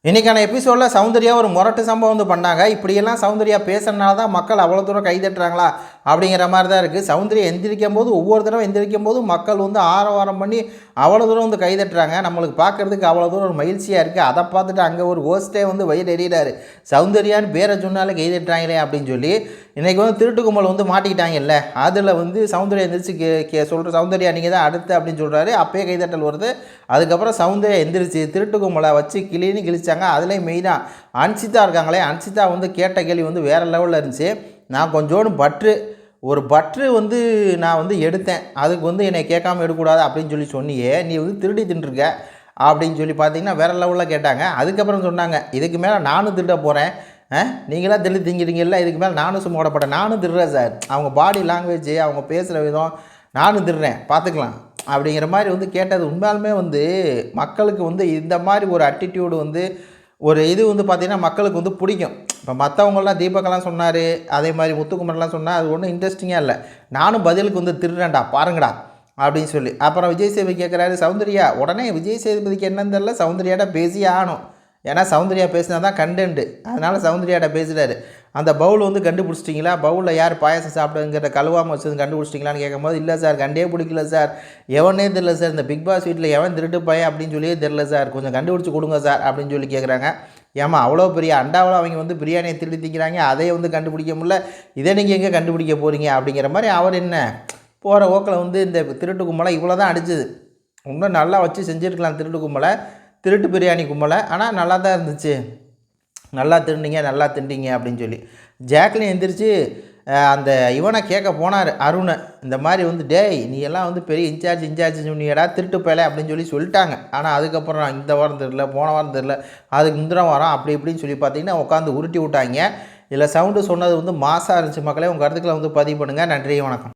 இன்றைக்கான எபிசோடில் சௌந்தர்யா ஒரு முரட்டு சம்பவம் வந்து பண்ணாங்க. இப்படியெல்லாம் சௌந்தர்யா பேசுறதுனால தான் மக்கள் அவ்வளோ தூரம் கைதட்டுறாங்களா அப்படிங்கிற மாதிரி தான் இருக்குது. சௌந்தர்யா எந்திரிக்கும் போது ஒவ்வொரு தடவை எந்திரிக்கும் போது மக்கள் வந்து ஆரவாரம் பண்ணி அவ்வளோ தூரம் வந்து கைதட்டுறாங்க. நம்மளுக்கு பார்க்குறதுக்கு அவ்வளோ தூரம் ஒரு மகிழ்ச்சியாக இருக்குது. அதை பார்த்துட்டு அங்கே ஒரு ஹோஸ்ட்டே வந்து வயிறு எறிகிறாரு. சௌந்தர்யான்னு பேரை சொன்னாலே கைதட்டுறாங்களே அப்படின்னு சொல்லி இன்றைக்கி வந்து திருட்டு கும்பல் வந்து மாட்டிக்கிட்டாங்கல்ல, அதில் வந்து சௌந்தர்யா எந்திரிச்சு சொல்கிற சௌந்தர்யா நீங்கள் தான் அடுத்து அப்படின்னு சொல்கிறாரு. அப்பயே கைதட்டல் வருது. அதுக்கப்புறம் சௌந்தர்யா எந்திரிச்சு திருட்டு கும்பலை வச்சு கிளின்னு கிழிச்சாங்க. அதுலேயும் மெயினாக அன்சிதா இருக்காங்களே, அன்சிதா வந்து கேட்ட கேள்வி வந்து வேறு லெவலில் இருந்துச்சு. நான் கொஞ்சோண்டு ஒரு பட்ரு வந்து நான் வந்து எடுத்தேன், அதுக்கு வந்து என்னை கேட்காம எடுக்கக்கூடாது அப்படின்னு சொன்னியே, நீ வந்து திருடி தின்றுருக்க அப்படின்னு சொல்லி பார்த்தீங்கன்னா வேறு லெவலில் கேட்டாங்க. அதுக்கப்புறம் சொன்னாங்க, இதுக்கு மேலே நானும் திருட போகிறேன், நீங்களாம் திருடி திங்கிறீங்கல்ல, இதுக்கு மேலே நானும் சும்மா விடப்பட்டேன், நானும் திருடுறேன் சார், அவங்க பாடி லாங்குவேஜ் அவங்க பேசுகிற விதம் நானும் திருடுறேன் பார்த்துக்கலாம் அப்படிங்கிற மாதிரி வந்து கேட்டது. உண்மையாலுமே வந்து மக்களுக்கு வந்து இந்த மாதிரி ஒரு அட்டிடியூடு வந்து ஒரு இது வந்து பார்த்திங்கன்னா மக்களுக்கு வந்து பிடிக்கும். இப்போ மற்றவங்களாம் தீபக்கெல்லாம் சொன்னார், அதே மாதிரி முத்துக்குமரெலாம் சொன்னால் அது ஒன்றும் இன்ட்ரெஸ்டிங்காக இல்லை. நானும் பதிலுக்கு வந்து திருடுறேன்டா பாருங்கடா அப்படின்னு சொல்லி. அப்புறம் விஜய் சேதுபதி கேட்குறாரு சௌந்தர்யா, உடனே விஜய் சேதுபதிக்கு என்னன்னு தெரியல, சௌந்தர்யாட்ட பேசியே ஆகணும், ஏன்னா சௌந்தர்யா பேசினா தான் கண்டென்ட்டு, அதனால் சௌந்தர்யாட்ட பேசுகிறாரு. அந்த பவுல் வந்து கண்டுபிடிச்சிட்டிங்களா, பவுலில் யார் பாயசம் சாப்பிடுங்கிற கழுவாமல் வச்சது கண்டுபிடிச்சிட்டிங்களான்னு கேட்கும்போது, இல்லை சார் கண்டே பிடிக்கல சார், எவனே தெரில சார், இந்த பிக் பாஸ் வீட்டில் எவன் திருட்டு பையன் அப்படின்னு சொல்லியே தெரில சார், கொஞ்சம் கண்டுபிடிச்சி கொடுங்க சார் அப்படின்னு சொல்லி கேட்குறாங்க. ஏமா அவ்வளோ பெரிய அண்டாவில் அவங்க வந்து பிரியாணியை திருடி திங்கிறாங்க, அதையே வந்து கண்டுபிடிக்க முடியல, இதை நீங்கள் எங்கே கண்டுபிடிக்க போகிறீங்க அப்படிங்கிற மாதிரி அவர் என்ன போகிற ஓக்கில் வந்து இந்த திருட்டு கும்பலை இவ்வளோ தான் அடிச்சுது. இன்னும் நல்லா வச்சு செஞ்சுருக்கலாம் திருட்டு கும்பலை, திருட்டு பிரியாணி கும்பலை. ஆனால் நல்லா தான் இருந்துச்சு, நல்லா திருண்டிங்க நல்லா திண்டிங்க அப்படின்னு சொல்லி. ஜாக்லின் எந்திரிச்சு அந்த இவனை கேட்க போனார் அருணை, இந்த மாதிரி வந்து டேய் நீ எல்லாம் வந்து பெரிய இன்சார்ஜ் சொன்னியடா திருட்டு பேலை அப்படின்னு சொல்லிட்டாங்க. ஆனால் அதுக்கப்புறம் இந்த வாரம் தெரில, போன வாரம் தெரில, அதுக்கு முந்தின வாரம் அப்படி இப்படின்னு சொல்லி பார்த்தீங்கன்னா உட்காந்து உருட்டி விட்டாங்க. இதில் சவுண்டு சொன்னது வந்து மாசாக இருந்துச்சு. மக்களே உங்கள் கருத்துக்களை வந்து பதிவு பண்ணுங்கள். நன்றி, வணக்கம்.